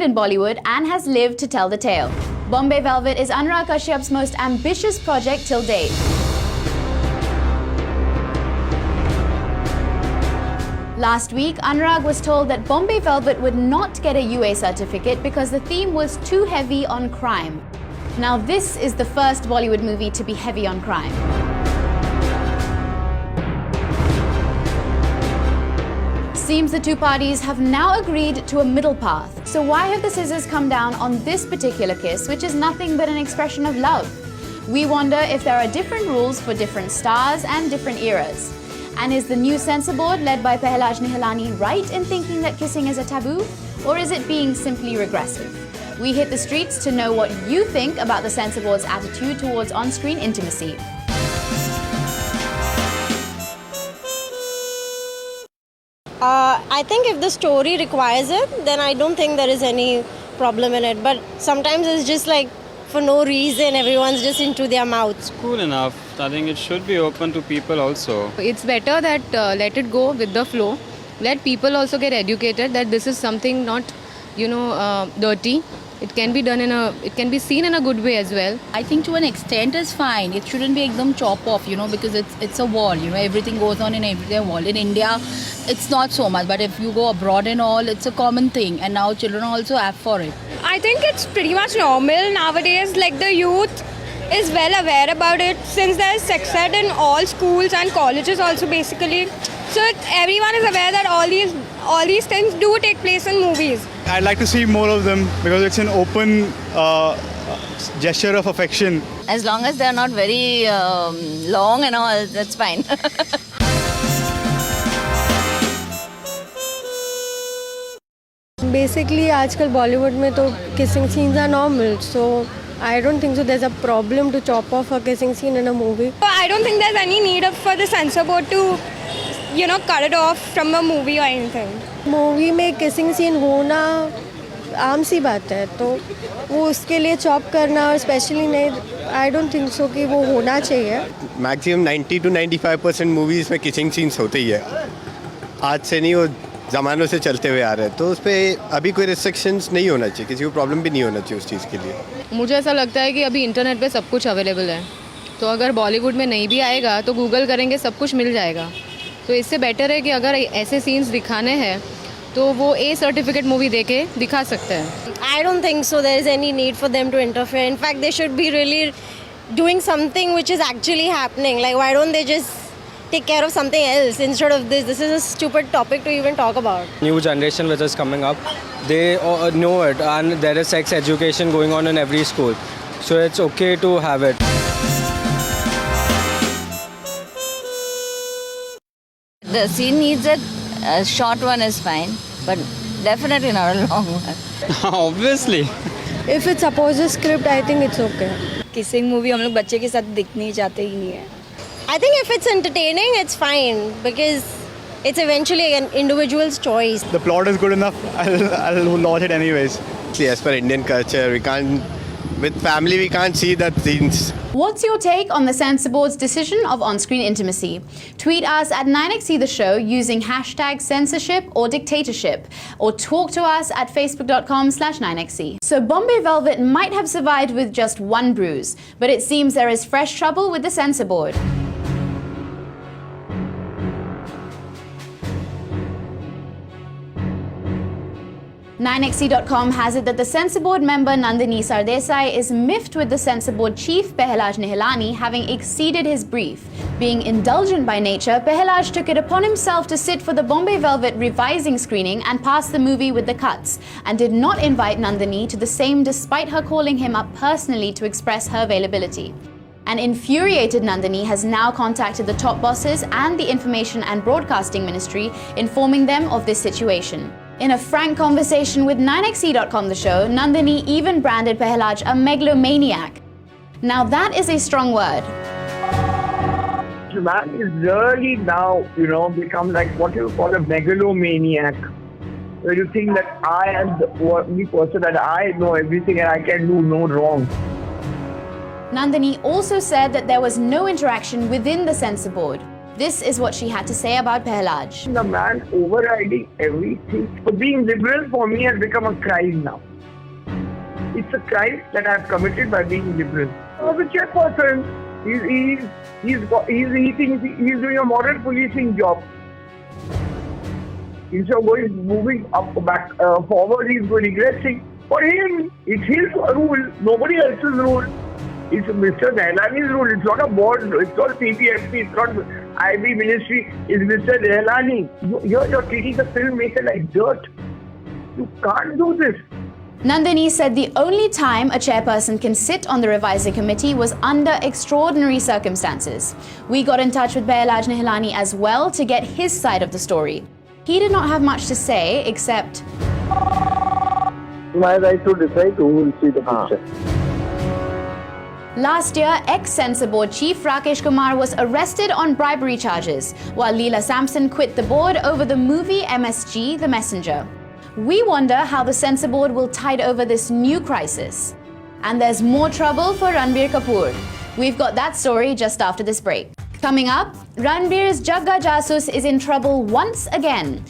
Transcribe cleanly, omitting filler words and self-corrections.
belonged in Bollywood and has lived to tell the tale. Bombay Velvet is Anurag Kashyap's most ambitious project till date. Last week, Anurag was told that Bombay Velvet would not get a UA certificate because the theme was too heavy on crime. Now this is the first Bollywood movie to be heavy on crime. Seems the two parties have now agreed to a middle path. So why have the scissors come down on this particular kiss, which is nothing but an expression of love? We wonder if there are different rules for different stars and different eras. And is the new censor board led by Pehlaj Nihalani right in thinking that kissing is a taboo? Or is it being simply regressive? We hit the streets to know what you think about the censor board's attitude towards on-screen intimacy. I think if the story requires it, then I don't think there is any problem in it. But sometimes it's just like for no reason, everyone's just into their mouths. Cool enough. I think it should be open to people also. It's better that let it go with the flow. Let people also get educated that this is something not, dirty. It can be done it can be seen in a good way as well. I think to an extent is fine. It shouldn't be ekdam chop off, because it's a wall, everything goes on in every wall. In India, it's not so much, but if you go abroad and all, it's a common thing, and now children are also apt for it. I think it's pretty much normal nowadays. Like the youth is well aware about it since there's sex ed in all schools and colleges also basically. So everyone is aware that all these things do take place in movies. I'd like to see more of them because it's an open gesture of affection. As long as they're not very long and all, that's fine. Basically, आजकल Bollywood में तो kissing scenes are normal, so I don't think so there's a problem to chop off a kissing scene in a movie. I don't think there's any need for the censor board to, cut it off from a movie or anything. Movie में kissing scene होना आम सी बात है, तो वो उसके लिए chop करना और especially नहीं, I don't think so कि वो होना चाहिए. Maximum 90 to 95% movies में kissing scenes होते ही है. आज से नहीं, वो ज़मानों से चलते हुए आ रहे हैं, तो उस पर अभी कोई restrictions नहीं होना चाहिए, किसी को प्रॉब्लम भी नहीं होना चाहिए उस चीज़ के लिए. मुझे ऐसा लगता है कि अभी इंटरनेट पे सब कुछ अवेलेबल है, तो अगर बॉलीवुड में नहीं भी आएगा तो गूगल करेंगे, सब कुछ मिल जाएगा. तो इससे बेटर है कि अगर ऐसे सीन्स दिखाने हैं तो वो ए सर्टिफिकेट मूवी देके दिखा सकते हैं. I don't think so there is any need for them to interfere. In fact, they should be really doing something which is actually happening. Like, why don't they just take care of something else instead of this? This is a stupid topic to even talk about. New generation which is coming up, they know it, and there is sex education going on in every school. So it's okay to have it. The scene needs a short one is fine, but definitely not a long one. Obviously. If it supposes script, I think it's okay. Kissing movie हम लोग बच्चे के साथ देखने जाते ही नहीं है. I think if it's entertaining, it's fine because it's eventually an individual's choice. The plot is good enough, I'll watch it anyways. See, as per Indian culture, with family we can't see that scenes. What's your take on the censor board's decision of on-screen intimacy? Tweet us at 9XC The Show using hashtag censorship or dictatorship, or talk to us at facebook.com/9XC. So Bombay Velvet might have survived with just one bruise, but it seems there is fresh trouble with the censor board. 9XC.com has it that the censor board member Nandini Sardesai is miffed with the censor board chief Pehlaj Nihalani having exceeded his brief. Being indulgent by nature, Pehlaj took it upon himself to sit for the Bombay Velvet revising screening and pass the movie with the cuts, and did not invite Nandini to the same despite her calling him up personally to express her availability. An infuriated Nandini has now contacted the top bosses and the Information and Broadcasting Ministry, informing them of this situation. In a frank conversation with 9XC.com The Show, Nandini even branded Pehlaj a megalomaniac. Now that is a strong word. The man is really now, become like what you call a megalomaniac. Where you think that I am the only person, that I know everything and I can do no wrong. Nandini also said that there was no interaction within the censor board. This is what she had to say about Pehlaj. The man overriding everything. So being liberal for me has become a crime now. it's a crime that I have committed by being liberal. The chairperson, he's doing a moral policing job. Instead of moving up, back, forward, he's going regressing. For him, it's his rule, nobody else's rule. It's Mr. Dehlani's rule. It's not a board. It's not PPFP. It's not IB ministry. It's Mr. Dehlani. You're treating the filmmaker like dirt. You can't do this. Nandini said the only time a chairperson can sit on the revising committee was under extraordinary circumstances. We got in touch with Behlaj Nihalani as well to get his side of the story. He did not have much to say except, My right to decide who will see the picture. last year, ex-censor board chief Rakesh Kumar was arrested on bribery charges, while Leela Sampson quit the board over the movie MSG The Messenger. We wonder how the censor board will tide over this new crisis. And there's more trouble for Ranbir Kapoor. We've got that story just after this break. Coming up, Ranbir's Jagga Jasus is in trouble once again.